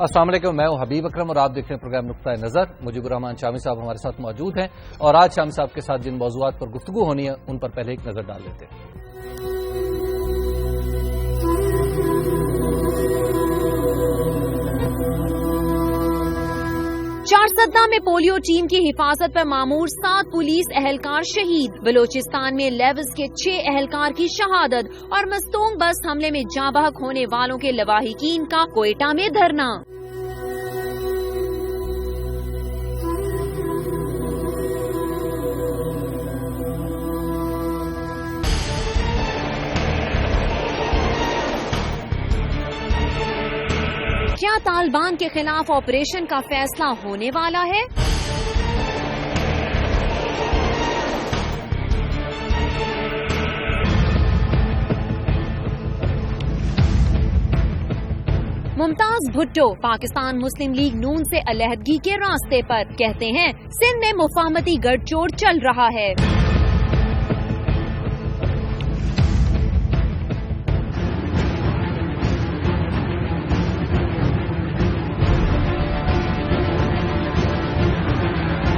السلام علیکم، میں ہوں حبیب اکرم اور آپ دیکھ رہے ہیں پروگرام نقطہ نظر۔ مجیب الرحمان شامی صاحب ہمارے ساتھ موجود ہیں اور آج شامی صاحب کے ساتھ جن موضوعات پر گفتگو ہونی ہے ان پر پہلے ایک نظر ڈال لیتے ہیں۔ چارسدہ میں پولیو ٹیم کی حفاظت پر مامور 7 پولیس اہلکار شہید۔ بلوچستان میں لیوز کے 6 اہلکار کی شہادت اور مستونگ بس حملے میں جاں بحق ہونے والوں کے لواحقین کا کوئٹہ میں دھرنا۔ کیا طالبان کے خلاف آپریشن کا فیصلہ ہونے والا ہے؟ ممتاز بھٹو پاکستان مسلم لیگ نون سے علیحدگی کے راستے پر، کہتے ہیں سندھ میں مفاہمتی گٹھ جوڑ چل رہا ہے۔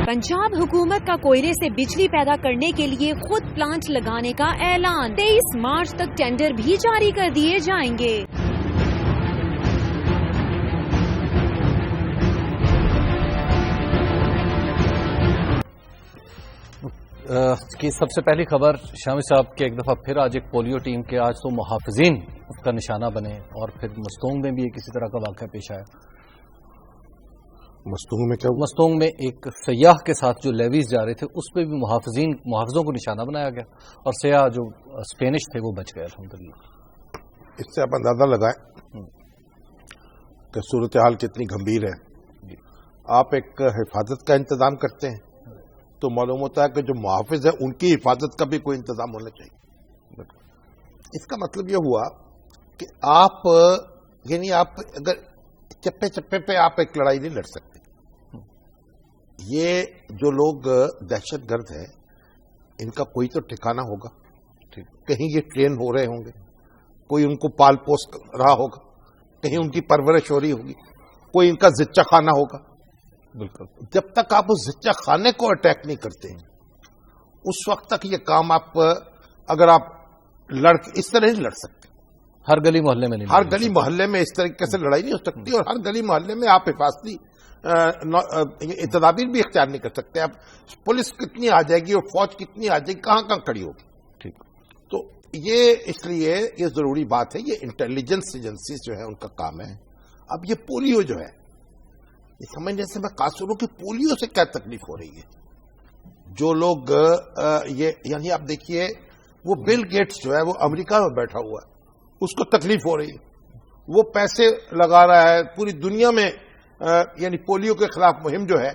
پنجاب حکومت کا کوئلے سے بجلی پیدا کرنے کے لیے خود پلانٹ لگانے کا اعلان، 23 مارچ تک ٹینڈر بھی جاری کر دیے جائیں گے۔ کی سب سے پہلی خبر شامی صاحب کے ایک دفعہ پھر آج ایک پولیو ٹیم کے آج تو محافظین اس کا نشانہ بنے اور پھر مستونگ میں بھی کسی طرح کا واقعہ پیش آیا۔ مستونگ میں کیا ہوا؟ مستونگ میں ایک سیاح کے ساتھ جو لیویز جا رہے تھے اس پہ بھی محافظوں کو نشانہ بنایا گیا اور سیاح جو اسپینش تھے وہ بچ گئے الحمدللہ۔ اس سے آپ اندازہ لگائیں کہ صورتحال کتنی گمبھیر ہے۔ آپ ایک حفاظت کا انتظام کرتے ہیں تو معلوم ہوتا ہے کہ جو محافظ ہے ان کی حفاظت کا بھی کوئی انتظام ہونا چاہیے۔ اس کا مطلب یہ ہوا کہ آپ اگر چپے چپے پہ آپ ایک لڑائی نہیں لڑ سکتے۔ یہ جو لوگ دہشت گرد ہیں ان کا کوئی تو ٹھکانہ ہوگا، کہیں یہ ٹرین ہو رہے ہوں گے، کوئی ان کو پال پوس رہا ہوگا، کہیں ان کی پرورش ہو رہی ہوگی، کوئی ان کا زچہ خانہ ہوگا۔ بالکل، جب تک آپ اس زچہ خانے کو اٹیک نہیں کرتے اس وقت تک یہ کام آپ اگر آپ اس طرح نہیں لڑ سکتے۔ ہر گلی محلے میں نہیں، ہر گلی محلے میں اس طریقے سے لڑائی نہیں ہو سکتی اور ہر گلی محلے میں آپ حفاظتی تدابیر بھی اختیار نہیں کر سکتے۔ اب پولیس کتنی آ جائے گی اور فوج کتنی آ جائے گی، کہاں کہاں کھڑی ہوگی۔ ٹھیک، تو یہ اس لیے یہ ضروری بات ہے، یہ انٹیلیجنس ایجنسیز جو ہے ان کا کام ہے۔ اب یہ پولیو جو ہے یہ سمجھنے سے میں قاصر ہوں کہ پولیو سے کیا تکلیف ہو رہی ہے۔ جو لوگ یعنی آپ دیکھیے وہ بل گیٹس جو ہے وہ امریکہ میں بیٹھا ہوا ہے، اس کو تکلیف ہو رہی ہے، وہ پیسے لگا رہا ہے پوری دنیا میں، یعنی پولیو کے خلاف مہم جو ہے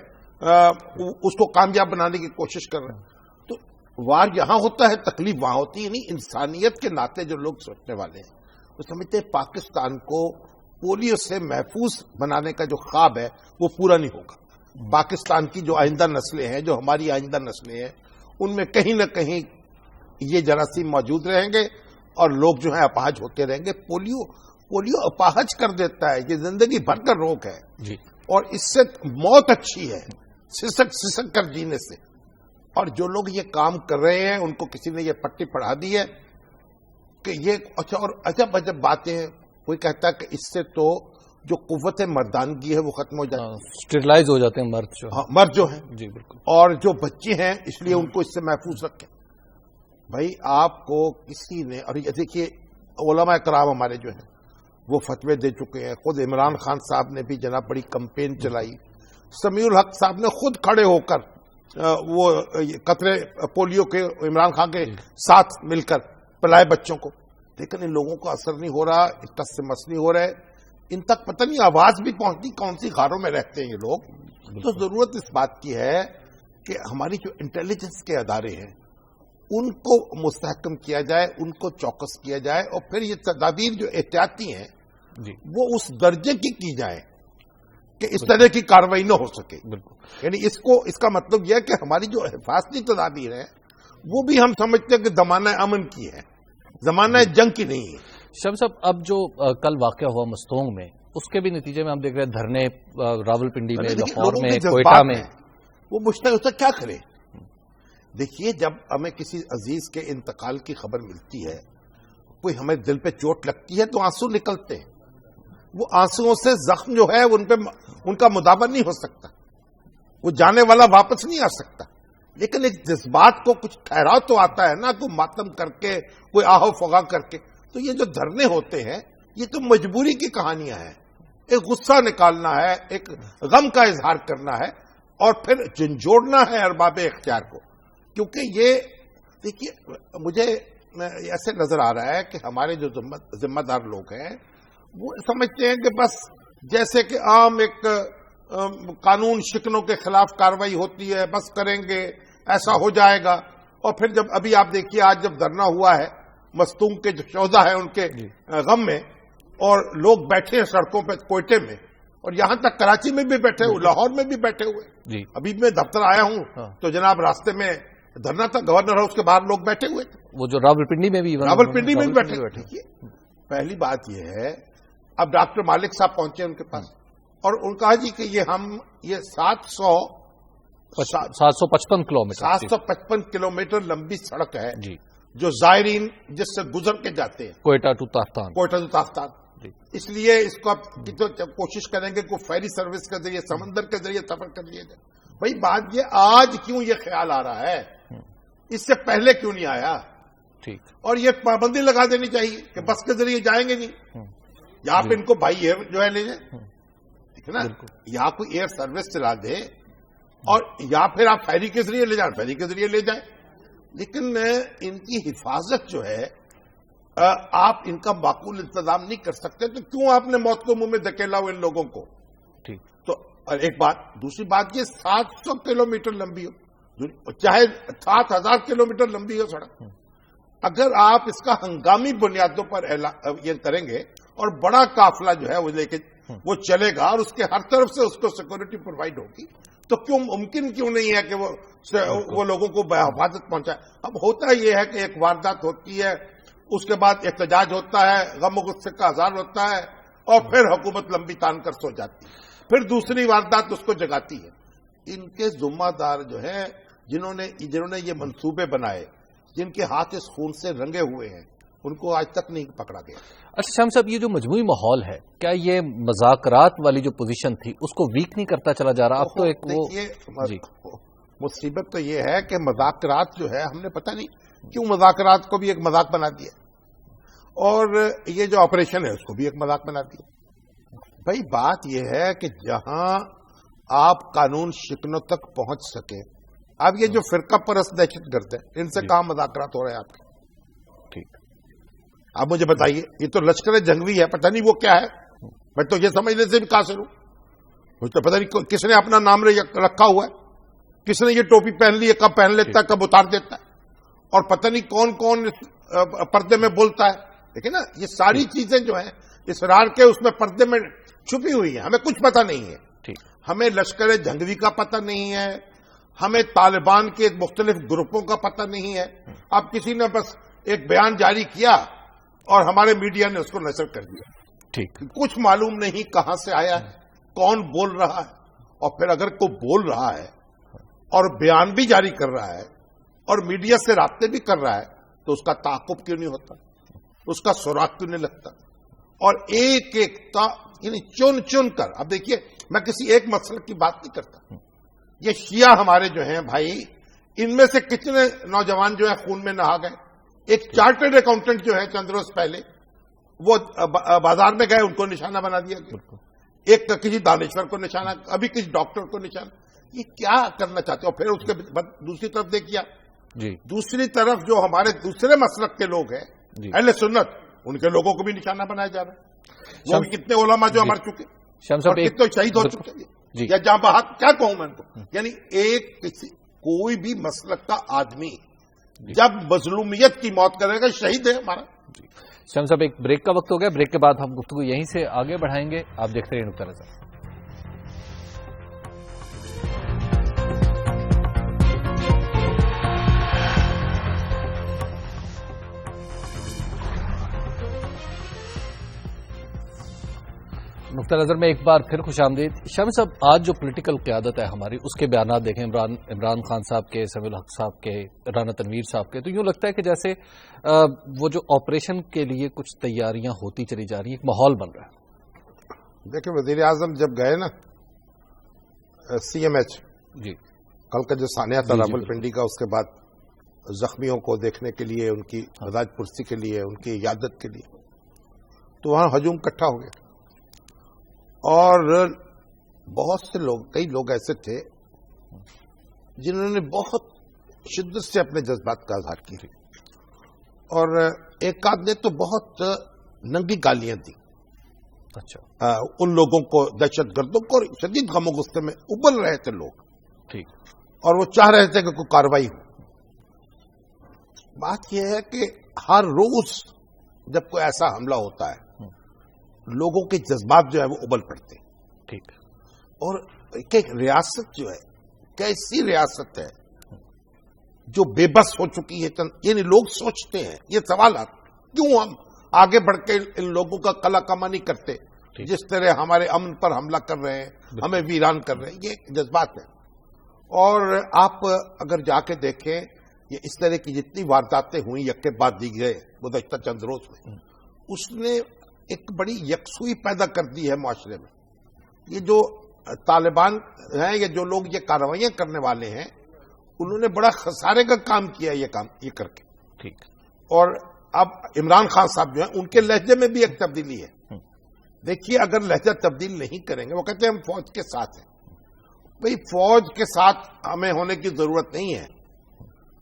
اس کو کامیاب بنانے کی کوشش کر رہے ہیں۔ تو وار یہاں ہوتا ہے، تکلیف وہاں ہوتی ہے۔ یعنی انسانیت کے ناطے جو لوگ سوچنے والے ہیں وہ سمجھتے ہیں پاکستان کو پولیو سے محفوظ بنانے کا جو خواب ہے وہ پورا نہیں ہوگا۔ پاکستان کی جو آئندہ نسلیں ہیں، جو ہماری آئندہ نسلیں ہیں، ان میں کہیں نہ کہیں یہ جراثیم موجود رہیں گے اور لوگ جو ہیں اپاہج ہوتے رہیں گے۔ پولیو اپاہج کر دیتا ہے، یہ زندگی بھر کا روگ ہے جی، اور اس سے موت اچھی ہے سسک کر جینے سے۔ اور جو لوگ یہ کام کر رہے ہیں ان کو کسی نے یہ پٹی پڑھا دی ہے کہ یہ اچھا، اور عجب عجب باتیں ہیں۔ کوئی کہتا ہے کہ اس سے تو جو قوت مردانگی ہے وہ ختم ہو جاتی ہے، اسٹیرلائز ہو جاتے ہیں مرد جو ہیں جی بالکل، اور جو بچے ہیں اس لیے ان کو اس سے محفوظ رکھیں۔ بھائی آپ کو کسی نے، اور یہ دیکھیے علماء کرام ہمارے جو ہیں وہ فتوے دے چکے ہیں، خود عمران خان صاحب نے بھی جناب بڑی کمپین چلائی، سمیع الحق صاحب نے خود کھڑے ہو کر وہ قطرے پولیو کے عمران خان کے ساتھ مل کر پلائے بچوں کو، لیکن ان لوگوں کو اثر نہیں ہو رہا، ٹس سے مس نہیں ہو رہا ہے، ان تک پتہ نہیں آواز بھی پہنچتی کون سی غاروں میں رہتے ہیں یہ لوگ۔ تو ضرورت اس بات کی ہے کہ ہماری جو انٹیلیجنس کے ادارے ہیں ان کو مستحکم کیا جائے، ان کو چوکس کیا جائے، اور پھر یہ تدابیر جو احتیاطی ہیں جی وہ اس درجے کی جائے کہ اس طرح کی کارروائی نہ ہو سکے۔ بالکل، یعنی اس کا مطلب یہ ہے کہ ہماری جو حفاظتی تدابیر ہیں وہ بھی ہم سمجھتے ہیں کہ زمانہ امن کی ہے، زمانہ جنگ کی نہیں ہے۔ شام صاحب، اب جو کل واقعہ ہوا مستونگ میں، اس کے بھی نتیجے میں ہم دیکھ رہے ہیں دھرنے راولپنڈی میں، لاہور لوگوں میں، کے جذبات کوئٹہ میں. وہ مشتاق اس کیا کرے. دیکھیے جب ہمیں کسی عزیز کے انتقال کی خبر ملتی ہے، کوئی ہمیں دل پہ چوٹ لگتی ہے تو آنسو نکلتے ہیں. وہ آنسوؤں سے زخم جو ہے ان کا مداوع نہیں ہو سکتا، وہ جانے والا واپس نہیں آ سکتا. لیکن ایک جذبات کو کچھ ٹھہراؤ تو آتا ہے نا، کوئی ماتم کر کے، کوئی آہو فغاں کر کے. تو یہ جو دھرنے ہوتے ہیں یہ تو مجبوری کی کہانیاں ہیں. ایک غصہ نکالنا ہے، ایک غم کا اظہار کرنا ہے، اور پھر جھنجھوڑنا ہے ارباب اختیار کو. کیونکہ یہ دیکھیے مجھے ایسے نظر آ رہا ہے کہ ہمارے جو ذمہ دار لوگ ہیں وہ سمجھتے ہیں کہ بس جیسے کہ عام ایک قانون شکنوں کے خلاف کارروائی ہوتی ہے، بس کریں گے ایسا ہو جائے گا. اور پھر جب ابھی آپ دیکھیے آج جب دھرنا ہوا ہے مستونگ کے جو شہدا ہے ان کے غم میں، اور لوگ بیٹھے ہیں سڑکوں پہ کوئٹے میں، اور یہاں تک کراچی میں بھی بیٹھے ہوئے، لاہور میں بھی بیٹھے ہوئے. ابھی میں دفتر آیا ہوں تو جناب راستے میں دھرنا تھا، گورنر ہاؤس کے باہر لوگ بیٹھے ہوئے تھے. وہ جو راولپنڈی میں بھی بیٹھے ہوئے. پہلی بات یہ ہے اب ڈاکٹر مالک صاحب پہنچے ان کے پاس اور ان کہا جی کہ یہ 755 کلومیٹر لمبی سڑک ہے جو زائرین جس سے گزر کے جاتے ہیں کوئٹہ ٹو تافتان. اس لیے اس کو کوشش کریں گے کہ فیری سروس کے ذریعے سمندر کے ذریعے سفر کر لیا جائے. بھائی بات یہ آج کیوں یہ خیال آ رہا ہے، اس سے پہلے کیوں نہیں آیا؟ ٹھیک. اور یہ پابندی لگا دینی چاہیے کہ بس کے ذریعے جائیں گے نہیں. یا آپ ان کو بھائی ایئر جو ہے لے جائیں، ٹھیک ہے نا، یا کوئی ایئر سروس چلا دے، اور یا پھر آپ فیری کے ذریعے لے جائیں، فیری کے ذریعے لے جائیں. لیکن ان کی حفاظت جو ہے آپ ان کا معقول انتظام نہیں کر سکتے، تو کیوں آپ نے موت کو منہ میں دھکیلا ہو ان لوگوں کو؟ ٹھیک. تو ایک بات. دوسری بات یہ 700 کلومیٹر لمبی ہو، چاہے 7,000 کلومیٹر لمبی ہو سڑک، اگر آپ اس کا ہنگامی بنیادوں پر یہ کریں گے اور بڑا قافلہ جو ہے وہ لے کے وہ چلے گا اور اس کے ہر طرف سے اس کو سیکورٹی پرووائڈ ہوگی، تو ممکن کیوں نہیں ہے کہ وہ لوگوں کو حفاظت پہنچائے؟ اب ہوتا یہ ہے کہ ایک واردات ہوتی ہے، اس کے بعد احتجاج ہوتا ہے، غم و غصے کا اظہار ہوتا ہے، اور پھر حکومت لمبی تان کر سو جاتی ہے، پھر دوسری واردات اس کو جگاتی ہے. ان کے ذمہ دار جو ہیں جنہوں نے یہ منصوبے بنائے، جن کے ہاتھ اس خون سے رنگے ہوئے ہیں، ان کو آج تک نہیں پکڑا گیا. اچھا شام صاحب، یہ جو مجموعی ماحول ہے، کیا یہ مذاکرات والی جو پوزیشن تھی اس کو ویک نہیں کرتا چلا جا رہا؟ اب تو ایک مصیبت تو یہ ہے کہ مذاکرات جو ہے ہم نے پتہ نہیں کیوں مذاکرات کو بھی ایک مذاق بنا دیا، اور یہ جو آپریشن ہے اس کو بھی ایک مذاق بنا دیا. بھائی بات یہ ہے کہ جہاں آپ قانون شکنوں تک پہنچ سکے، اب یہ جو فرقہ پرست دہشت گرد ہے، ان سے کہاں مذاکرات ہو رہے ہیں آپ کے؟ ٹھیک. آپ مجھے بتائیے، یہ تو لشکر جنگوی ہے، پتہ نہیں وہ کیا ہے. میں تو یہ سمجھنے سے بھی قاصر ہوں. مجھے تو پتہ نہیں کس نے اپنا نام رکھا ہوا ہے، کس نے یہ ٹوپی پہن لی ہے، کب پہن لیتا ہے، کب اتار دیتا ہے، اور پتہ نہیں کون کون پردے میں بولتا ہے. دیکھیں نا، یہ ساری چیزیں جو ہیں اسرار کے اس میں پردے میں چھپی ہوئی ہیں، ہمیں کچھ پتہ نہیں ہے. ہمیں لشکر جنگوی کا پتہ نہیں ہے، ہمیں طالبان کے مختلف گروپوں کا پتہ نہیں ہے. اب کسی نے بس ایک بیان جاری کیا اور ہمارے میڈیا نے اس کو نشر کر دیا. ٹھیک. کچھ معلوم نہیں کہاں سے آیا ہے، کون بول رہا ہے، اور پھر اگر کوئی بول رہا ہے اور بیان بھی جاری کر رہا ہے اور میڈیا سے رابطے بھی کر رہا ہے، تو اس کا تعاقب کیوں نہیں ہوتا، اس کا سراغ کیوں نہیں لگتا؟ اور ایک یعنی چن چن کر. اب دیکھیے، میں کسی ایک مسئلے کی بات نہیں کرتا. یہ شیعہ ہمارے جو ہیں بھائی، ان میں سے کتنے نوجوان جو ہیں خون میں نہا گئے. ایک چارٹرڈ اکاؤنٹنٹ جو ہے چند روز پہلے وہ بازار میں گئے، ان کو نشانہ بنا دیا گیا. ایک کسی دانشور کو نشانہ، ابھی کسی ڈاکٹر کو نشانہ. یہ کیا کرنا چاہتے ہو؟ پھر اس کے دوسری طرف دیکھیے، دوسری طرف جو ہمارے دوسرے مسلک کے لوگ ہیں اہل سنت، ان کے لوگوں کو بھی نشانہ بنایا جا رہا ہے. وہ کتنے علماء جو مر چکے، اور کتنے شہید ہو چکے، یا جہاں بہت کیا کہوں میں ان کو. یعنی کوئی بھی مسلک کا آدمی جب مظلومیت کی موت کرے گا، شہید ہے ہمارا. شام صاحب، ایک بریک کا وقت ہو گیا، بریک کے بعد ہم گفتگو یہیں سے آگے بڑھائیں گے. آپ دیکھتے رہیے نقطہ نظر. نقطہ نظر میں ایک بار پھر خوش آمدید. شامی صاحب, آج جو پولیٹیکل قیادت ہے ہماری, اس کے بیانات دیکھیں عمران خان صاحب کے, سمیع الحق صاحب کے, رانا تنویر صاحب کے, تو یوں لگتا ہے کہ جیسے وہ جو آپریشن کے لیے کچھ تیاریاں ہوتی چلی جا رہی ہیں, ایک ماحول بن رہا ہے. دیکھیں, وزیر اعظم جب گئے نا سی ایم ایچ, جی, کل کا جو سانحہ تھا راولپنڈی کا, اس کے بعد زخمیوں کو دیکھنے کے لیے, ان کی مزاج پرسی کے لیے, ان کی عیادت کے لیے, تو وہاں ہجوم اکٹھا ہو گیا. اور بہت سے لوگ, کئی لوگ ایسے تھے جنہوں نے بہت شدت سے اپنے جذبات کا اظہار کیا, اور ایک آدھ نے تو بہت ننگی گالیاں دی. اچھا, ان لوگوں کو, دہشت گردوں کو, شدید غم و غصے میں ابل رہے تھے لوگ, ٹھیک, اور وہ چاہ رہے تھے کہ کوئی کارروائی ہو. بات یہ ہے کہ ہر روز جب کوئی ایسا حملہ ہوتا ہے, لوگوں کے جذبات جو ہے وہ ابل پڑتے ہیں. ٹھیک, اور ایک ریاست جو ہے, کیسی ریاست ہے جو بے بس ہو چکی ہے. یعنی لوگ سوچتے ہیں یہ سوالات, کیوں ہم آگے بڑھ کے ان لوگوں کا قلع کمانی کرتے, جس طرح ہمارے امن پر حملہ کر رہے ہیں, ہمیں ویران کر رہے ہیں. یہ جذبات ہیں. اور آپ اگر جا کے دیکھیں, یہ اس طرح کی جتنی وارداتیں ہوئیں یک کے بعد دیگرے گزشتہ چند روز میں, اس نے ایک بڑی یکسوئی پیدا کر دی ہے معاشرے میں. یہ جو طالبان ہیں, یہ جو لوگ یہ کارروائیاں کرنے والے ہیں, انہوں نے بڑا خسارے کا کام کیا یہ کر کے. ٹھیک, اور اب عمران خان صاحب جو ہیں, ان کے لہجے میں بھی ایک تبدیلی ہے. دیکھیے, اگر لہجہ تبدیل نہیں کریں گے, وہ کہتے ہیں ہم فوج کے ساتھ ہیں. بھئی, فوج کے ساتھ ہمیں ہونے کی ضرورت نہیں ہے,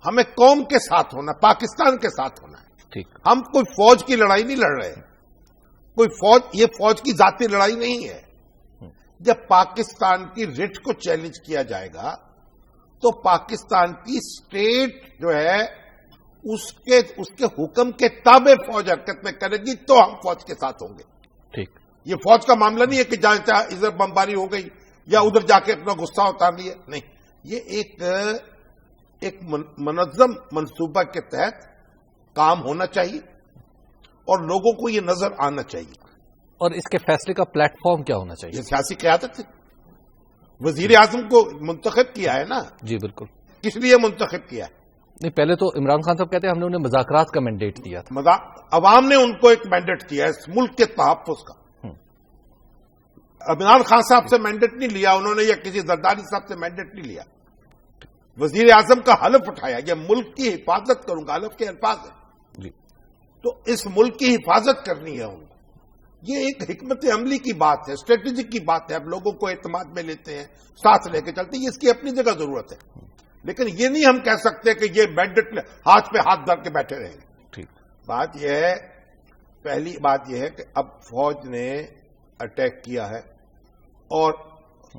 ہمیں قوم کے ساتھ ہونا, پاکستان کے ساتھ ہونا ہے. ٹھیک, ہم کوئی فوج کی لڑائی نہیں لڑ رہے, کوئی فوج, یہ فوج کی ذاتی لڑائی نہیں ہے. جب پاکستان کی رٹ کو چیلنج کیا جائے گا تو پاکستان کی اسٹیٹ جو ہے اس کے حکم کے تابع فوج حرکت میں کرے گی, تو ہم فوج کے ساتھ ہوں گے. ٹھیک, یہ فوج کا معاملہ نہیں ہے کہ جہاں چاہے ادھر بمباری ہو گئی یا ادھر جا کے اپنا غصہ اتار لیا. نہیں, یہ ایک منظم منصوبہ کے تحت کام ہونا چاہیے اور لوگوں کو یہ نظر آنا چاہیے. اور اس کے فیصلے کا پلیٹ فارم کیا ہونا چاہیے؟ یہ سیاسی قیادت ہے. وزیر اعظم کو منتخب کیا ہے نا. جی بالکل. کس لیے منتخب کیا ہے؟ نہیں, پہلے تو عمران خان صاحب کہتے ہیں ہم نے انہیں مذاکرات کا مینڈیٹ دیا تھا. عوام نے ان کو ایک مینڈیٹ دیا ہے اس ملک کے تحفظ کا. عمران خان صاحب سے مینڈیٹ نہیں لیا انہوں نے, یا کسی زرداری صاحب سے مینڈیٹ نہیں لیا. وزیر اعظم کا حلف اٹھایا, یہ ملک کی حفاظت کروں گا, حلف کے الفاظ ہیں. جی, تو اس ملک کی حفاظت کرنی ہے ان کو. یہ ایک حکمت عملی کی بات ہے, اسٹریٹجی کی بات ہے. اب لوگوں کو اعتماد میں لیتے ہیں, ساتھ لے کے چلتے ہیں, یہ اس کی اپنی جگہ ضرورت ہے. لیکن یہ نہیں ہم کہہ سکتے کہ یہ مینڈیٹ ہاتھ پہ ہاتھ دھر کے بیٹھے رہیں گے. ٹھیک, بات یہ ہے, پہلی بات یہ ہے کہ اب فوج نے اٹیک کیا ہے اور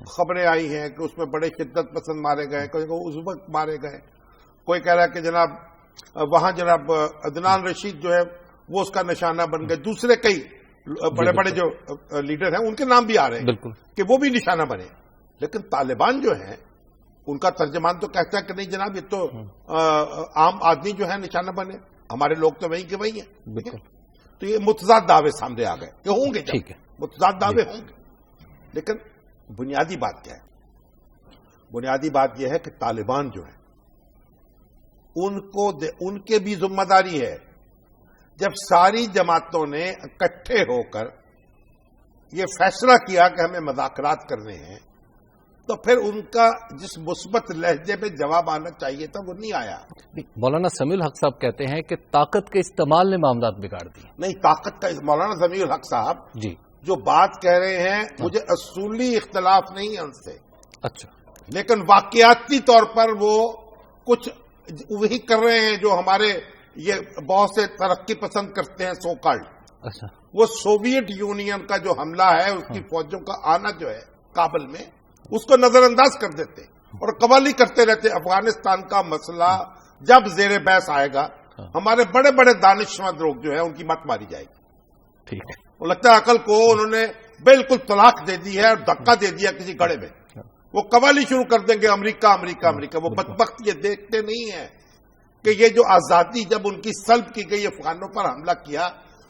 خبریں آئی ہیں کہ اس میں بڑے شدت پسند مارے گئے, کوئی اس وقت مارے گئے. کوئی کہہ رہا ہے کہ جناب وہاں جناب عدنان رشید جو ہے وہ اس کا نشانہ بن گئے. دوسرے کئی بڑے بڑے جو لیڈر ہیں ان کے نام بھی آ رہے ہیں کہ وہ بھی نشانہ بنے. لیکن طالبان جو ہیں ان کا ترجمان تو کہتا ہے کہ نہیں جناب, یہ تو عام آدمی جو ہے نشانہ بنے, ہمارے لوگ تو وہی کے وہی ہیں. بالکل. تو یہ متضاد دعوے سامنے آ گئے, یہ ہوں گے, ٹھیک ہے, متضاد دعوے ہوں گے. لیکن بنیادی بات کیا ہے؟ بنیادی بات یہ ہے کہ طالبان جو ہیں ان کے بھی ذمہ داری ہے. جب ساری جماعتوں نے اکٹھے ہو کر یہ فیصلہ کیا کہ ہمیں مذاکرات کرنے ہیں, تو پھر ان کا جس مثبت لہجے میں جواب آنا چاہیے تھا وہ نہیں آیا. مولانا سمیع الحق صاحب کہتے ہیں کہ طاقت کے استعمال نے معاملات بگاڑ دی. نہیں, طاقت کا, مولانا سمیع الحق صاحب جی جو بات کہہ رہے ہیں, مجھے اصولی اختلاف نہیں ہے ان سے. اچھا, لیکن واقعاتی طور پر وہ کچھ وہی کر رہے ہیں جو ہمارے یہ بہت سے ترقی پسند کرتے ہیں سو کالڈ. اچھا, وہ سوویت یونین کا جو حملہ ہے اس کی فوجوں کا آنا جو ہے کابل میں, اس کو نظر انداز کر دیتے اور قوالی کرتے رہتے. افغانستان کا مسئلہ جب زیر بحث آئے گا, ہمارے بڑے بڑے دانشمند لوگ جو ہیں ان کی مت ماری جائے گی. ٹھیک ہے, وہ لگتا ہے عقل کو انہوں نے بالکل طلاق دے دی ہے اور دھکا دے دیا کسی گڑھے میں. وہ قوالی شروع کر دیں گے امریکہ امریکہ امریکہ. وہ بدبخت یہ دیکھتے نہیں ہیں کہ یہ جو آزادی جب ان کی سلب کی گئی, افغانوں پر حملہ کیا,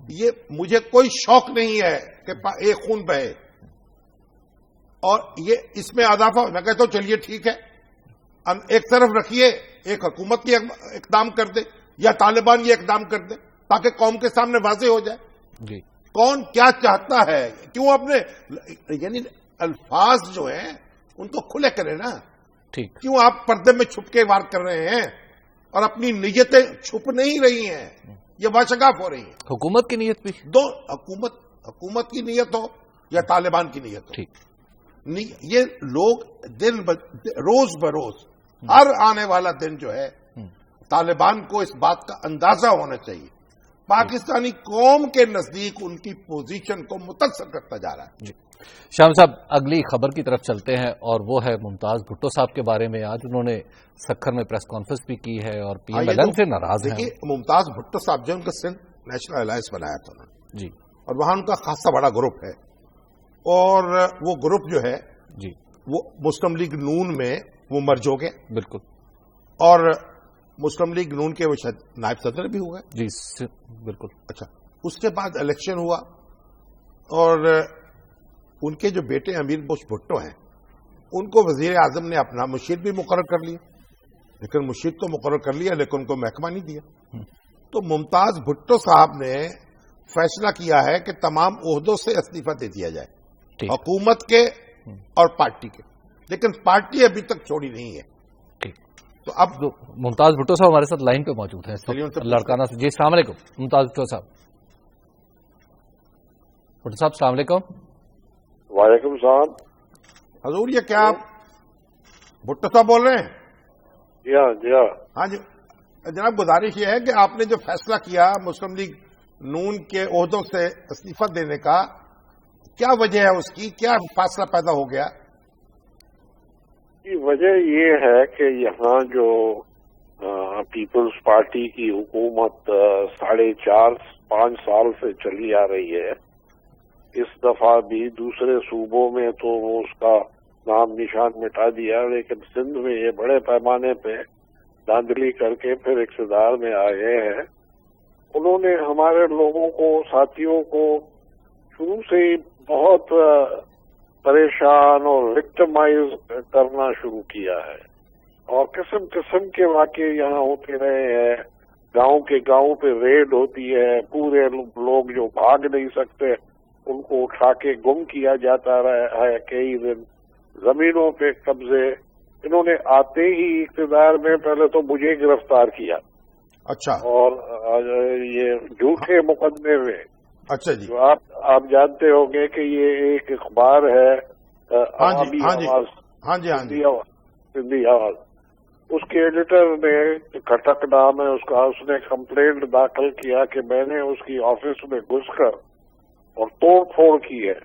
یہ مجھے کوئی شوق نہیں ہے کہ ایک خون بہے، اور یہ اس میں اضافہ میں کہتا ہوں چلیے ٹھیک ہے، ایک طرف رکھیے، ایک حکومت کی اقدام کر دے یا طالبان یہ اقدام کر دے تاکہ قوم کے سامنے واضح ہو جائے جی کون کیا چاہتا ہے. کیوں اپنے یعنی الفاظ جو ہیں ان کو کھلے کریں نا، ٹھیک. کیوں آپ پردے میں چھپ کے وار کر رہے ہیں اور اپنی نیتیں چھپ نہیں رہی ہیں، یہ باشگاف ہو رہی ہیں. حکومت کی نیت بھی دو حکومت کی نیت ہو یا طالبان کی نیت ہو، ٹھیک. یہ لوگ روز بروز ہر آنے والا دن جو ہے طالبان کو اس بات کا اندازہ ہونا چاہیے پاکستانی قوم کے نزدیک ان کی پوزیشن کو متاثر کرتا جا رہا ہے. جی شام صاحب، اگلی خبر کی طرف چلتے ہیں اور وہ ہے ممتاز بھٹو صاحب کے بارے میں. آج انہوں نے سکھر میں پریس کانفرنس بھی کی ہے اور پی ایم ایل این سے ناراض ہیں. دیکھیے ممتاز بھٹو صاحب جو ان کا سندھ نیشنل الائنس بنایا تھا انہوں نے جی، اور وہاں ان کا خاصا بڑا گروپ ہے، اور وہ گروپ جو ہے جی وہ مسلم لیگ نون میں وہ مرج ہو گئے، بالکل، اور مسلم لیگ نون کے وہ شاید نائب صدر بھی ہوئے. جی بالکل. اچھا، اس کے بعد الیکشن ہوا اور ان کے جو بیٹے امیر بخش بھٹو ہیں ان کو وزیر اعظم نے اپنا مشیر بھی مقرر کر لیا، لیکن مشیر تو مقرر کر لیا لیکن ان کو محکمہ نہیں دیا. تو ممتاز بھٹو صاحب نے فیصلہ کیا ہے کہ تمام عہدوں سے استعفیٰ دے دیا جائے، حکومت کے اور پارٹی کے، لیکن پارٹی ابھی تک چھوڑی نہیں ہے. تو اب ممتاز بھٹو صاحب ہمارے ساتھ لائن پہ موجود ہیں لڑکانہ سے. جی السلام علیکم ممتاز بھٹو صاحب. بھٹو صاحب السلام علیکم. وعلیکم السلام. حضور یہ کیا آپ بھٹو صاحب بول رہے ہیں؟ جی ہاں جی ہاں. ہاں جی جناب، گزارش یہ ہے کہ آپ نے جو فیصلہ کیا مسلم لیگ نون کے عہدوں سے استعفیٰ دینے کا، کیا وجہ ہے اس کی؟ کیا فاصلہ پیدا ہو گیا؟ وجہ یہ ہے کہ یہاں جو پیپلز پارٹی کی حکومت 4.5-5 سال سے چلی آ رہی ہے، اس دفعہ بھی دوسرے صوبوں میں تو وہ اس کا نام نشان مٹا دیا، لیکن سندھ میں یہ بڑے پیمانے پہ دھاندلی کر کے پھر اقتدار میں آئے ہیں. انہوں نے ہمارے لوگوں کو، ساتھیوں کو شروع سے ہی بہت پریشان اور وکٹمائز کرنا شروع کیا ہے، اور قسم قسم کے واقعے یہاں ہوتے رہے ہیں. گاؤں کے گاؤں پہ ریڈ ہوتی ہے، پورے لوگ جو بھاگ نہیں سکتے ان کو اٹھا کے گم کیا جاتا رہا ہے. کئی دن زمینوں پہ قبضے. انہوں نے آتے ہی اقتدار میں پہلے تو مجھے گرفتار کیا. اچھا. اور یہ جھوٹے مقدمے میں. اچھا جی. آپ جانتے ہوں گے کہ یہ ایک اخبار ہے عوامی آواز، سندھی آواز. اس کے ایڈیٹر نے، کھٹک نام ہے اس کا، اس نے کمپلینٹ داخل کیا کہ میں نے اس کی آفس میں گھس کر اور توڑ پھوڑ کی ہے.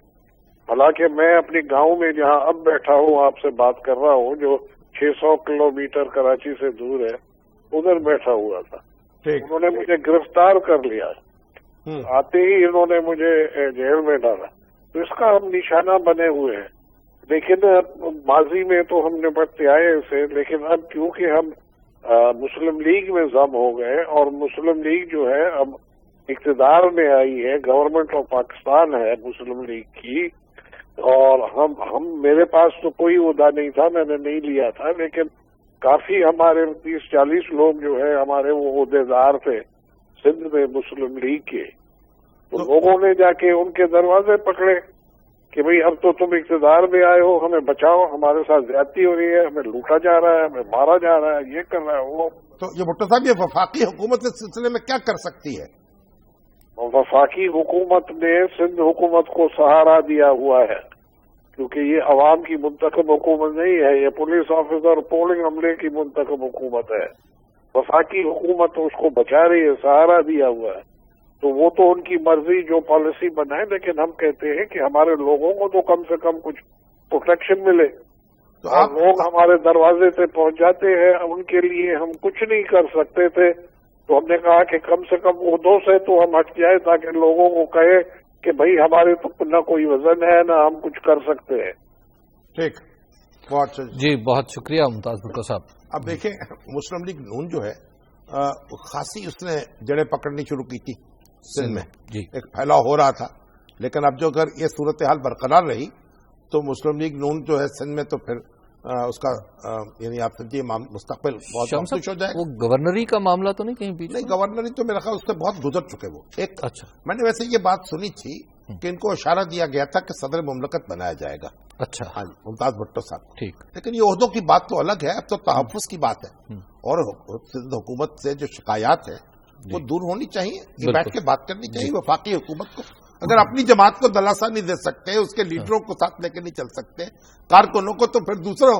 حالانکہ میں اپنی گاؤں میں جہاں اب بیٹھا ہوں آپ سے بات کر رہا ہوں، جو 600 کلومیٹر کراچی سے دور ہے، ادھر بیٹھا ہوا تھا. انہوں نے مجھے گرفتار کر لیا، آتے ہی انہوں نے مجھے جیل میں ڈالا. تو اس کا ہم نشانہ بنے ہوئے ہیں. لیکن ماضی میں تو ہم نپٹتے آئے اسے، لیکن اب کیونکہ ہم مسلم لیگ میں ضم ہو گئے اور مسلم لیگ جو ہے اب اقتدار میں آئی ہے، گورنمنٹ آف پاکستان ہے مسلم لیگ کی، اور میرے پاس تو کوئی عہدہ نہیں تھا، میں نے نہیں لیا تھا، لیکن کافی ہمارے 30-40 لوگ جو ہے ہمارے وہ عہدے دار تھے سندھ میں مسلم لیگ کے. تو لوگوں نے جا کے ان کے دروازے پکڑے کہ بھئی اب تو تم اقتدار میں آئے ہو، ہمیں بچاؤ، ہمارے ساتھ زیادتی ہو رہی ہے، ہمیں لوٹا جا رہا ہے، ہمیں مارا جا رہا ہے، یہ کر رہا ہے وہ. تو یہ بھٹو صاحب، یہ وفاقی حکومت اس سلسلے میں کیا کر سکتی ہے؟ وفاقی حکومت نے سندھ حکومت کو سہارا دیا ہوا ہے، کیونکہ یہ عوام کی منتخب حکومت نہیں ہے، یہ پولیس آفیسر پولنگ عملے کی منتخب حکومت ہے. وفاقی حکومت اس کو بچا رہی ہے، سہارا دیا ہوا ہے. تو وہ تو ان کی مرضی جو پالیسی بنائے، لیکن ہم کہتے ہیں کہ ہمارے لوگوں کو تو کم سے کم کچھ پروٹیکشن ملے. تو آپ لوگ ہمارے دروازے سے پہنچ جاتے ہیں، ان کے لیے ہم کچھ نہیں کر سکتے تھے. تو ہم نے کہا کہ کم سے کم عہدوں سے تو ہم ہٹ جائیں تاکہ لوگوں کو کہے کہ بھئی ہمارے تو نہ کوئی وزن ہے نہ ہم کچھ کر سکتے ہیں. ٹھیک، بہت جی بہت شکریہ ممتاز بھٹو صاحب. اب دیکھیں مسلم لیگ نون جو ہے خاصی اس نے جڑیں پکڑنی شروع کی تھی سندھ میں ایک پھیلاؤ ہو رہا تھا، لیکن اب جو اگر یہ صورتحال برقرار رہی تو مسلم لیگ نون جو ہے سندھ میں، تو پھر اس کا یعنی آپ سمجھیے مستقبل بہت خوش ہو جائے گا۔ وہ گورنری کا معاملہ تو نہیں کہیں نہیں، گورنری تو میرا خیال اس سے بہت گزر چکے وہ ایک۔ اچھا، میں نے ویسے یہ بات سنی تھی کہ ان کو اشارہ دیا گیا تھا کہ صدر مملکت بنایا جائے گا۔ اچھا، ہاں جی، ممتاز بھٹو صاحب، ٹھیک۔ لیکن یہ عہدوں کی بات تو الگ ہے، اب تو تحفظ کی بات ہے، اور سندھ حکومت سے جو شکایات ہیں وہ دور ہونی چاہیے، یہ بیٹھ کے بات کرنی چاہیے وفاقی حکومت کو۔ اگر اپنی جماعت کو دلاسا نہیں دے سکتے، اس کے لیڈروں کو ساتھ لے کے نہیں چل سکتے، کارکنوں کو، تو پھر دوسروں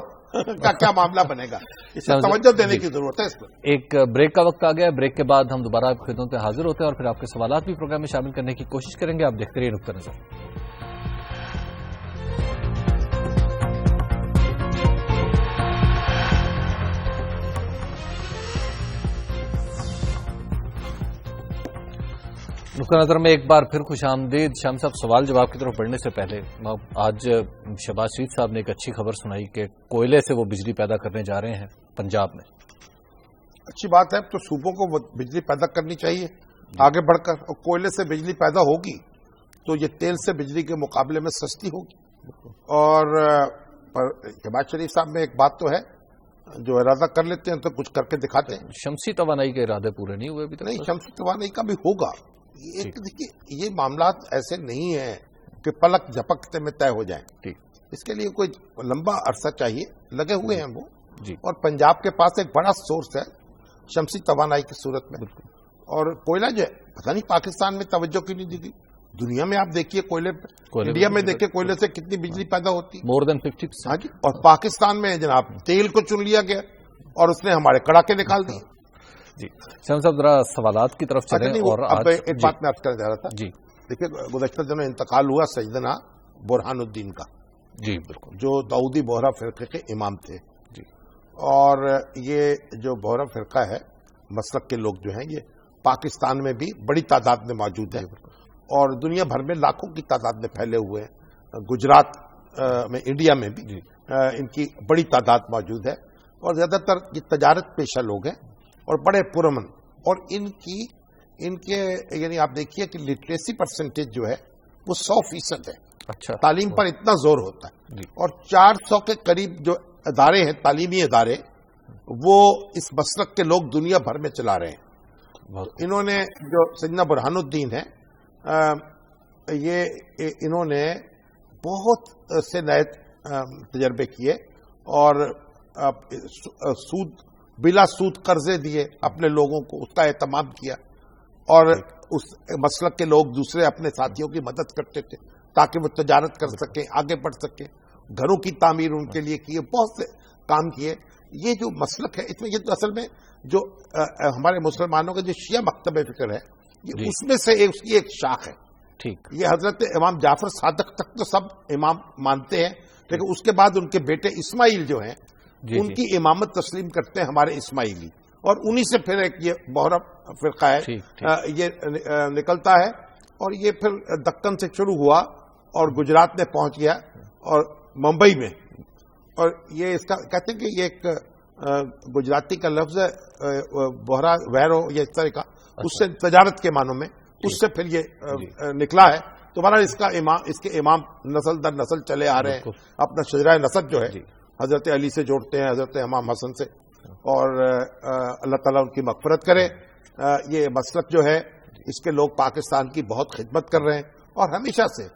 کا کیا معاملہ بنے گا؟ اس سے توجہ دینے کی ضرورت ہے اس پر۔ ایک بریک کا وقت آ گیا ہے، بریک کے بعد ہم دوبارہ آپ کی خدمت میں حاضر ہوتے ہیں اور پھر آپ کے سوالات بھی پروگرام میں شامل کرنے کی کوشش کریں گے۔ آپ دیکھتے رہیے نقطہ نظر۔ نقطہ نظر میں ایک بار پھر خوش آمدید۔ شام صاحب، سوال جواب کی طرف بڑھنے سے پہلے آج شہباز شریف صاحب نے ایک اچھی خبر سنائی کہ کوئلے سے وہ بجلی پیدا کرنے جا رہے ہیں پنجاب میں۔ اچھی بات ہے، تو صوبوں کو بجلی پیدا کرنی چاہیے آگے بڑھ کر، اور کوئلے سے بجلی پیدا ہوگی تو یہ تیل سے بجلی کے مقابلے میں سستی ہوگی۔ اور شہباز شریف صاحب میں ایک بات تو ہے، جو ارادہ کر لیتے ہیں تو کچھ کر کے دکھاتے ہیں۔ شمسی توانائی کے ارادے پورے نہیں ہوئے ابھی تک؟ نہیں، شمسی توانائی کا بھی ہوگا۔ دیکھیے، یہ معاملات ایسے نہیں ہیں کہ پلک جھپکتے میں طے ہو جائیں، اس کے لیے کوئی لمبا عرصہ چاہیے، لگے ہوئے ہیں وہ۔ اور پنجاب کے پاس ایک بڑا سورس ہے شمسی توانائی کی صورت میں، اور کوئلہ جو ہے پتہ نہیں پاکستان میں توجہ کیوں نہیں دی گئی۔ دنیا میں آپ دیکھیے کوئلے، انڈیا میں دیکھیے کوئلے سے کتنی بجلی پیدا ہوتی، مور دین 50%۔ ہاں جی، اور پاکستان میں جناب تیل کو چن لیا گیا اور اس نے ہمارے کڑاکے نکال دیے۔ جی شام صاحب، ذرا سوالات کی طرف چلیں۔ اور اب ایک بات میں عرض کرنا چاہ رہا تھا، جی دیکھیے، گزشتہ دنوں انتقال ہوا سیدنا برہان الدین کا، جی بالکل، جو داؤدی بوہرا فرقے کے امام تھے، جی۔ اور یہ جو بوہرا فرقہ ہے، مسلک کے لوگ جو ہیں، یہ پاکستان میں بھی بڑی تعداد میں موجود ہیں، اور دنیا بھر میں لاکھوں کی تعداد میں پھیلے ہوئے ہیں۔ گجرات میں، انڈیا میں بھی ان کی بڑی تعداد موجود ہے، اور زیادہ تر یہ تجارت پیشہ لوگ ہیں اور بڑے پرامن، اور ان کے یعنی آپ دیکھیے کہ لٹریسی پرسنٹیج جو ہے وہ 100% ہے۔ اچھا، تعلیم پر اتنا زور ہوتا ہے، اور 400 کے قریب جو ادارے ہیں، تعلیمی ادارے، وہ اس مسلک کے لوگ دنیا بھر میں چلا رہے ہیں۔ انہوں نے جو سیدنا برہان الدین ہے، انہوں نے بہت سے نئے تجربے کیے، اور بلا سود قرضے دیے اپنے لوگوں کو، اس کا اہتمام کیا، اور اس مسلک کے لوگ دوسرے اپنے ساتھیوں کی مدد کرتے تھے تاکہ وہ تجارت کر سکیں، آگے بڑھ سکیں، گھروں کی تعمیر ان کے لیے کیے، بہت سے کام کیے۔ یہ جو مسلک ہے، اس میں یہ تو اصل میں جو ہمارے مسلمانوں کا جو شیعہ مکتب فکر ہے، یہ اس میں سے اس کی ایک شاخ ہے۔ ٹھیک، یہ حضرت امام جعفر صادق تک تو سب امام مانتے ہیں، لیکن اس کے بعد ان کے بیٹے اسماعیل جو ہیں، ان کی امامت تسلیم کرتے ہیں ہمارے اسماعیلی، اور انہی سے پھر ایک یہ بوہرا فرقہ ہے، یہ نکلتا ہے، اور یہ پھر دکن سے شروع ہوا اور گجرات میں پہنچ گیا اور ممبئی میں، اور یہ اس کا کہتے ہیں کہ یہ ایک گجراتی کا لفظ ہے بوہرا ویرو، یہ اس طرح کا، اس سے تجارت کے معنوں میں، اس سے پھر یہ نکلا ہے۔ تو بہرحال اس کے امام نسل در نسل چلے آ رہے ہیں، اپنا شجرہ نسب جو ہے حضرت علی سے جوڑتے ہیں، حضرت امام حسن سے، اور اللہ تعالیٰ ان کی مغفرت کرے۔ یہ مسلک جو ہے، اس کے لوگ پاکستان کی بہت خدمت کر رہے ہیں، اور ہمیشہ سے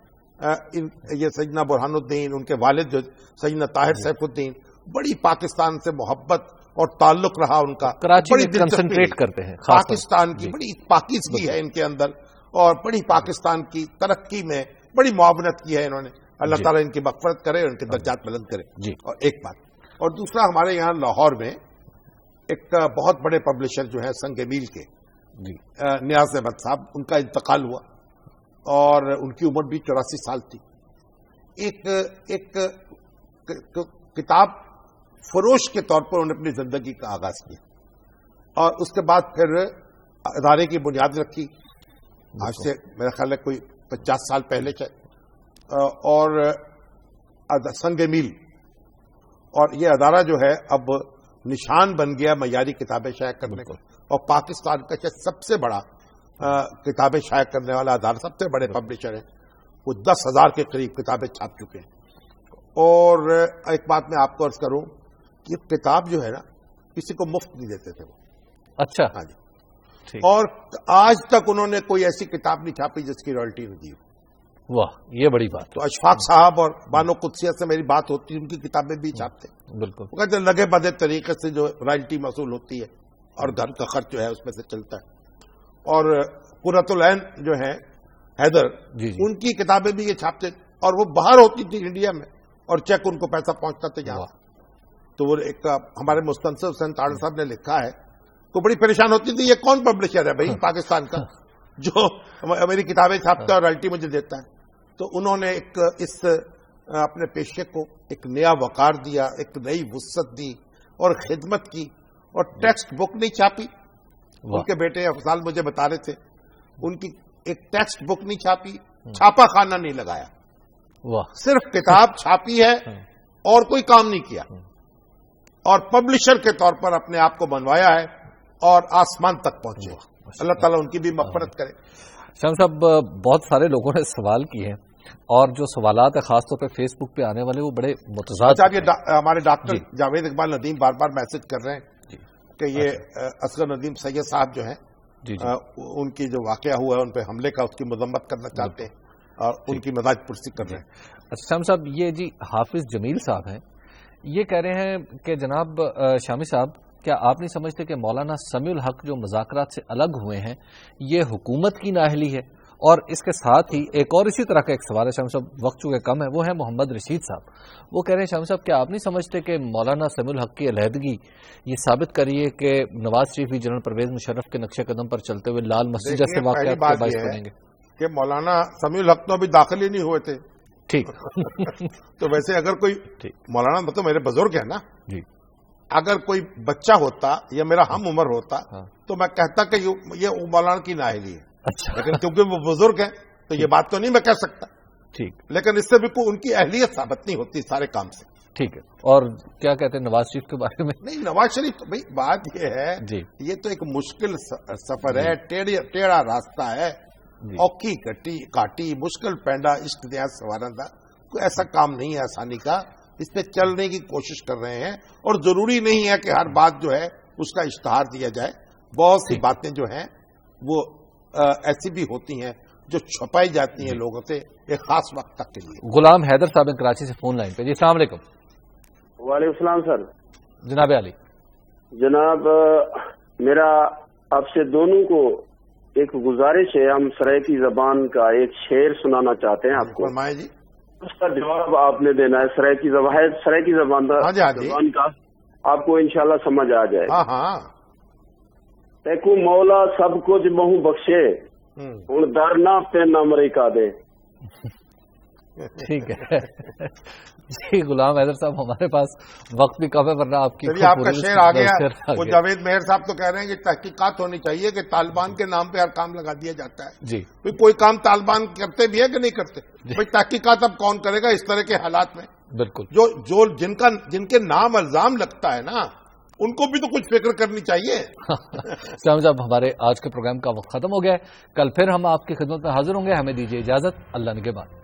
یہ سیدنا برہان الدین، ان کے والد جو سیدنا طاہر سیف الدین، بڑی پاکستان سے محبت اور تعلق رہا ان کا، بڑی کنسنٹریٹ کرتے ہیں پاکستان کی، بڑی پاکیزگی ہے ان کے اندر، اور بڑی پاکستان کی ترقی میں بڑی معاونت کی ہے انہوں نے۔ اللہ تعالیٰ ان کی مغفرت کرے اور ان کے درجات بلند کرے، جی۔ اور ایک بات، اور دوسرا، ہمارے یہاں لاہور میں ایک بہت بڑے پبلشر جو ہیں سنگ میل کے، نیاز احمد صاحب، ان کا انتقال ہوا، اور ان کی عمر بھی 84 سال تھی۔ ایک کتاب فروش کے طور پر انہوں نے اپنی زندگی کا آغاز کیا، اور اس کے بعد پھر ادارے کی بنیاد رکھی، آج سے میرا خیال ہے کوئی 50 سال پہلے چاہے، اور سنگ میل، اور یہ ادارہ جو ہے اب نشان بن گیا معیاری کتابیں شائع کرنے کو، اور پاکستان کا سب سے بڑا کتابیں شائع کرنے والا ادارہ، سب سے بڑے پبلشر ہیں، وہ 10,000 کے قریب کتابیں چھاپ چکے ہیں. اور ایک بات میں آپ کو عرض کروں کہ یہ کتاب جو ہے نا کسی کو مفت نہیں دیتے تھے وہ. اچھا. ہاں جی. اور آج تک انہوں نے کوئی ایسی کتاب نہیں چھاپی جس کی رائلٹی نہیں دی. واہ، یہ بڑی بات. تو اشفاق صاحب اور بانو قدسیہ سے میری بات ہوتی ہے، ان کی کتابیں بھی چھاپتے. بالکل. وہ کہتے ہیں لگے بدے طریقے سے جو رائلٹی موصول ہوتی ہے اور گھر کا خرچ جو ہے اس میں سے چلتا ہے. اور قرۃ العین جو ہے حیدر، ان کی کتابیں بھی یہ چھاپتے، اور وہ باہر ہوتی تھی انڈیا میں، اور چیک ان کو پیسہ پہنچتا تھا یہاں. تو وہ ایک ہمارے مستنصر حسین تاڑ صاحب نے لکھا ہے، تو بڑی پریشان ہوتی تھی یہ کون پبلشر ہے بھائی پاکستان کا جو میری کتابیں چھاپتا ہے اور رائلٹی مجھے دیتا ہے. تو انہوں نے ایک اس اپنے پیشے کو ایک نیا وقار دیا، ایک نئی وسعت دی اور خدمت کی. اور ٹیکسٹ بک نہیں چھاپی. ان کے بیٹے افضال مجھے بتا رہے تھے، ان کی ایک ٹیکسٹ بک نہیں چھاپی، چھاپا خانہ نہیں لگایا، صرف کتاب چھاپی ہے اور کوئی کام نہیں کیا. اور پبلشر کے طور پر اپنے آپ کو بنوایا ہے اور آسمان تک پہنچے. اللہ تعالیٰ ان کی بھی مغفرت کرے. شامی صاحب، بہت سارے لوگوں نے سوال کیے ہیں، اور جو سوالات ہیں خاص طور پہ فیس بک پہ آنے والے وہ بڑے متضاد. ہمارے ڈاکٹر جاوید اقبال ندیم بار بار میسج کر رہے ہیں کہ یہ اصغر ندیم سید صاحب جو ہیں ان کی جو واقعہ ہوا ہے ان پہ حملے کا، اس کی مذمت کرنا چاہتے ہیں اور ان کی مزاج پرسی کر رہے ہیں. شامی صاحب، یہ جی حافظ جمیل صاحب ہیں، یہ کہہ رہے ہیں کہ جناب شامی صاحب، کیا آپ نہیں سمجھتے کہ مولانا سمیع الحق جو مذاکرات سے الگ ہوئے ہیں یہ حکومت کی نااہلی ہے؟ اور اس کے ساتھ ہی ایک اور اسی طرح کا ایک سوال ہے شامی صاحب، وقت چونکہ کم ہے، وہ ہے محمد رشید صاحب. وہ کہہ رہے ہیں شامی صاحب، کیا آپ نہیں سمجھتے کہ مولانا سمیع الحق کی علیحدگی یہ ثابت کری ہے کہ نواز شریف بھی جنرل پرویز مشرف کے نقش قدم پر چلتے ہوئے لال مسجد جیسے واقعات کا باعث بنیں گے؟ کہ مولانا سمیع الحق تو ابھی داخل ہی نہیں ہوئے تھے. ٹھیک. تو ویسے اگر کوئی مولانا مطلب میرے بزرگ ہے نا جی، اگر کوئی بچہ ہوتا یا میرا ہم عمر ہوتا تو میں کہتا کہ یہ مولانا کی نااہلی ہے. اچھا. لیکن کیونکہ وہ بزرگ ہیں تو یہ بات تو نہیں میں کہہ سکتا. ٹھیک. لیکن اس سے بھی کوئی ان کی اہلیت ثابت نہیں ہوتی سارے کام سے. ٹھیک ہے. اور کیا کہتے ہیں نواز شریف کے بارے میں؟ نہیں، نواز شریف بھائی بات یہ ہے جی، یہ تو ایک مشکل سفر ہے، ٹیڑھا راستہ ہے، اوکھی کاٹی مشکل پینڈا عشق دیا سوارندہ. کوئی ایسا کام نہیں ہے آسانی کا. اس پہ چلنے کی کوشش کر رہے ہیں، اور ضروری نہیں ہے کہ ہر بات جو ہے اس کا اشتہار دیا جائے. بہت سی باتیں جو ہیں وہ ایسی بھی ہوتی ہیں جو چھپائی جاتی ہیں لوگوں سے ایک خاص وقت تک کے لیے. غلام حیدر صاحب کراچی سے فون لائن پہ. جی السلام علیکم. وعلیکم السلام سر. جناب علی. جناب میرا آپ سے دونوں کو ایک گزارش ہے، ہم سرائکی زبان کا ایک شعر سنانا چاہتے ہیں آپ کو. فرمائیں جی. اس کا جواب آپ نے دینا ہے. سرائکی زبان کا آپ کو انشاءاللہ سمجھ آ جائے. ہاں. تیکو مولا سب کچھ بہو بخشے، ہوں درنا پہ امریکہ دے. ٹھیک ہے جی. غلام حیدر صاحب، ہمارے پاس وقت بھی کم ہے، ورنہ آپ کی آپ کا شعر آ گیا. وہ جاوید مہر صاحب تو کہہ رہے ہیں کہ تحقیقات ہونی چاہیے کہ طالبان کے نام پہ ہر کام لگا دیا جاتا ہے. جی. کوئی کام طالبان کرتے بھی ہے کہ نہیں کرتے؟ بھائی تحقیقات اب کون کرے گا اس طرح کے حالات میں؟ بالکل. جو جن کے نام الزام لگتا ہے نا ان کو بھی تو کچھ فکر کرنی چاہیے. صاحب، ہمارے آج کے پروگرام کا وقت ختم ہو گیا ہے. کل پھر ہم آپ کی خدمت میں حاضر ہوں گے. ہمیں دیجیے اجازت. اللہ نگہبان.